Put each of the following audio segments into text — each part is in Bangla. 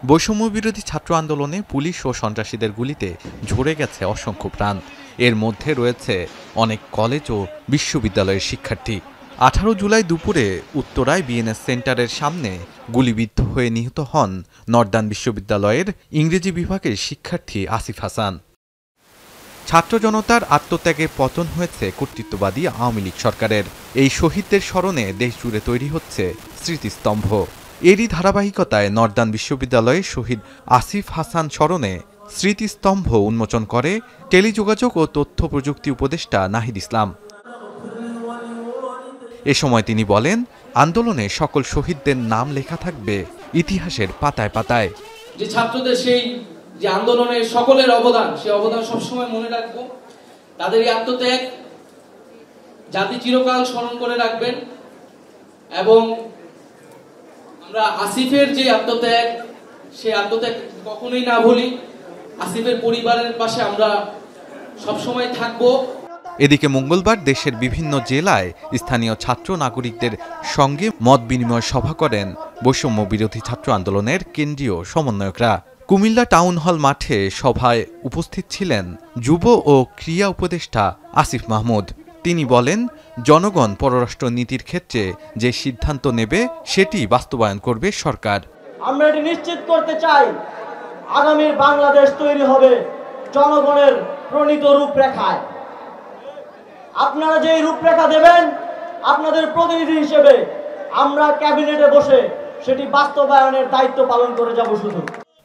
বৈষম্যবিরোধী ছাত্র আন্দোলনে পুলিশ ও সন্ত্রাসীদের গুলিতে ঝরে গেছে অসংখ্য প্রাণ। এর মধ্যে রয়েছে অনেক কলেজ ও বিশ্ববিদ্যালয়ের শিক্ষার্থী। 18 জুলাই দুপুরে উত্তরায় বিএনএস সেন্টারের সামনে গুলিবিদ্ধ হয়ে নিহত হন নর্দার্ন বিশ্ববিদ্যালয়ের ইংরেজি বিভাগের শিক্ষার্থী আসিফ হাসান। ছাত্র জনতার আত্মত্যাগে পতন হয়েছে কর্তৃত্ববাদী আওয়ামী লীগ সরকারের। এই শহীদদের স্মরণে দেশজুড়ে তৈরি হচ্ছে স্মৃতিস্তম্ভ। এরই ধারাবাহিকতায় নর্দার্ন বিশ্ববিদ্যালয়ে শহীদ আসিফ হাসান স্মরণে স্মৃতিস্তম্ভ উন্মোচন করে টেলিযোগাযোগ ও তথ্য প্রযুক্তি উপদেষ্টা নাহিদ ইসলাম। এ সময় তিনি বলেন, আন্দোলনে সকল শহীদদের নাম লেখা থাকবে ইতিহাসের পাতায় পাতায়। যে ছাত্রদের সেই যে আন্দোলনের সকলের অবদান, সেই অবদান সবসময় মনে রাখবো। তাদের এই আত্মত্যাগ জাতি চিরকাল স্মরণ করে রাখবেন। এবং আমরা আসিফের যে আত্মত্যাগ, সেই আত্মত্যাগ কখনোই না ভুলি। আসিফের পরিবারের পাশে আমরা সবসময় থাকবো। এদিকে মঙ্গলবার দেশের বিভিন্ন জেলায় স্থানীয় ছাত্র নাগরিকদের সঙ্গে মত বিনিময় সভা করেন বৈষম্য বিরোধী ছাত্র আন্দোলনের কেন্দ্রীয় সমন্বয়করা। কুমিল্লা টাউন হল মাঠে সভায় উপস্থিত ছিলেন যুব ও ক্রীড়া উপদেষ্টা আসিফ মাহমুদ। তিনি বলেন, জনগণ পররাষ্ট্র নীতির ক্ষেত্রে যে সিদ্ধান্ত নেবে সেটি বাস্তবায়ন করবে সরকার। আমরা এটি নিশ্চিত করতে চাই, আগামীর বাংলাদেশ তৈরি হবে জনগণের প্রণীত রূপরেখায়। আপনারা যে রূপরেখা দেবেন, আপনাদের প্রতিনিধি হিসেবে আমরা ক্যাবিনেটে বসে সেটি বাস্তবায়নের দায়িত্ব পালন করে যাব। শুধু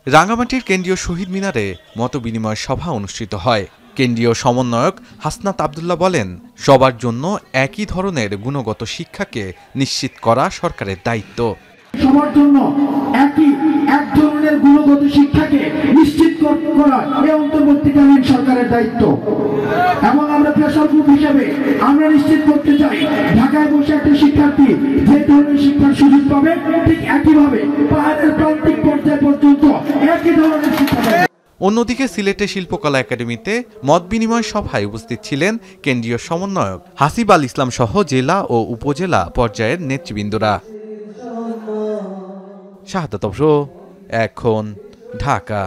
রাঙ্গামাটির কেন্দ্রীয় শহীদ মিনারে মতবিনিময় সভা অনুষ্ঠিত হয়। কেন্দ্রীয় সমন্বয়ক হাসনাত আব্দুল্লাহ বলেন, সবার জন্য একই ধরনের গুণগত শিক্ষাকে নিশ্চিত করা সরকারের দায়িত্ব। সবার জন্য এক ধরনের গুণগত শিক্ষাকে নিশ্চিত করা এই অন্তর্বর্তীকালীন সরকারের দায়িত্ব। এবং আমরা প্রেসার গ্রুপ হিসেবে আমরা নিশ্চিত করতে চাই, ঢাকায় বসে একটা শিক্ষার্থী যে ধরনের শিক্ষার সুযোগ পাবে, ঠিক একইভাবে পাহাড়ের প্রান্তিক পর্যায় পর্যন্ত একই ধরনের শিক্ষা পাবে। অন্যদিকে সিলেটে শিল্পকলা একাডেমিতে মত বিনিময় সভায় উপস্থিত ছিলেন কেন্দ্রীয় সমন্বয়ক হাসিব আল ইসলাম সহ জেলা ও উপজেলা পর্যায়ের নেতৃবৃন্দরা। শাহাদাত, এখন ঢাকা।